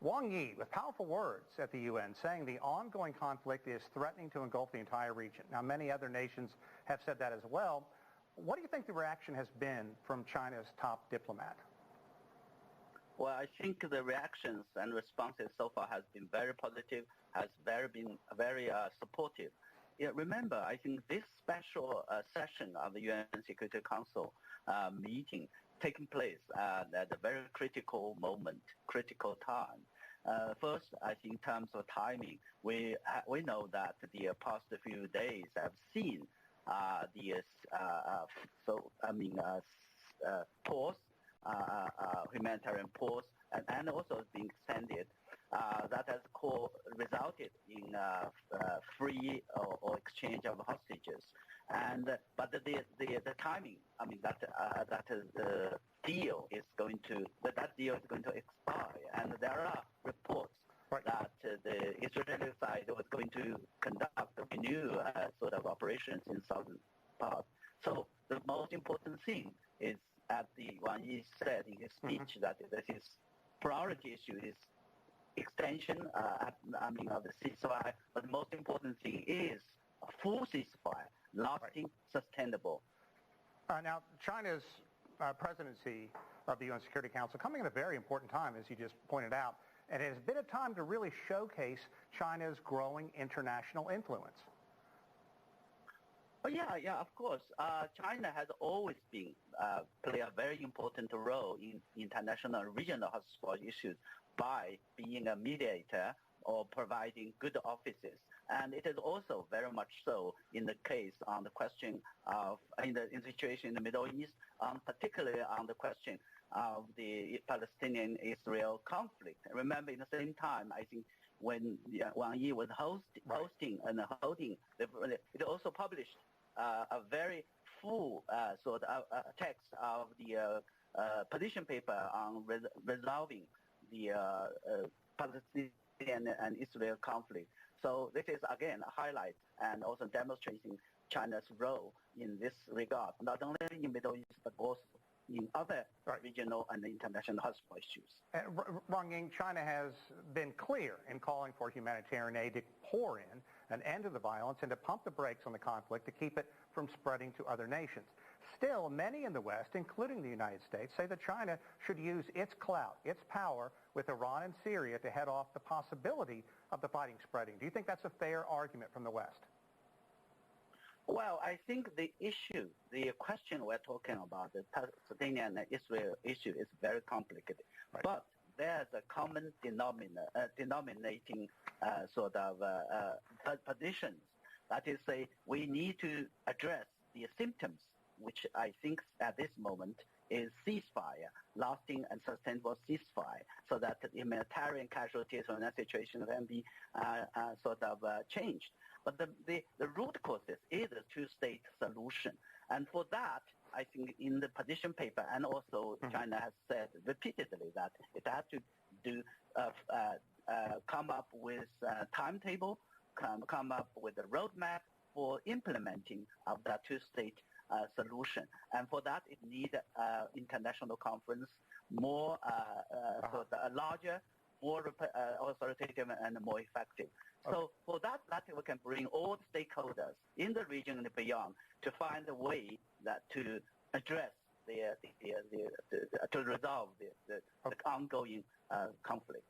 Rong Ying, with powerful words at the UN, saying the ongoing conflict is threatening to engulf the entire region. Now, many other nations have said that as well. What do you think the reaction has been from China's top diplomat? Well, I think the reactions and responses so far has been very positive, has been very supportive. Yeah, remember, I think this special session of the UN Security Council meeting taking place at a very critical moment, critical time. First, I think in terms of timing, we know that the past few days have seen pause, humanitarian pause, and also being extended. That has resulted in free or exchange of hostages. But the timing, that deal is going to expire, and there are reports that the Israeli side was going to conduct a new sort of operations in southern part. So the most important thing is, as Wang Yi said in his speech, that his priority issue is extension of the ceasefire, but the most important thing is a full ceasefire, lasting, sustainable. Now, China's presidency of the UN Security Council coming at a very important time, as you just pointed out, and it has been a time to really showcase China's growing international influence. Oh, yeah, of course. China has always been play a very important role in international and regional hotspot issues by being a mediator or providing good offices. And it is also very much so in the case on the question of, in the situation in the Middle East, particularly on the question of the Palestine-Israel conflict. Remember, in the same time, I think when Wang Yi was hosting and holding, it also published a very full sort of text of the position paper on resolving the Palestinian and Israel conflict. So this is, again, a highlight and also demonstrating China's role in this regard, not only in Middle East, but also in other regional and international hotspot issues. Rong Ying, China has been clear in calling for humanitarian aid to pour in an end to the violence and to pump the brakes on the conflict to keep it from spreading to other nations. Still, many in the West, including the United States, say that China should use its clout, its power with Iran and Syria to head off the possibility of the fighting spreading. Do you think that's a fair argument from the West? Well, I think the question we're talking about, the Palestinian and Israel issue, is very complicated. Right. But there's a common denominating sort of positions. That is, say, we need to address the symptoms, which I think at this moment is ceasefire, lasting and sustainable ceasefire, so that the humanitarian casualties from that situation can be sort of changed. But the root causes is a two-state solution. And for that, I think in the position paper, and also China has said repeatedly that it has to come up with a timetable, come up with a roadmap for implementing of that two-state solution. And for that, it needs international conference, more sort of larger, more authoritative, and more effective. So for that, we can bring all the stakeholders in the region and beyond to find a way that to address to resolve the ongoing conflict.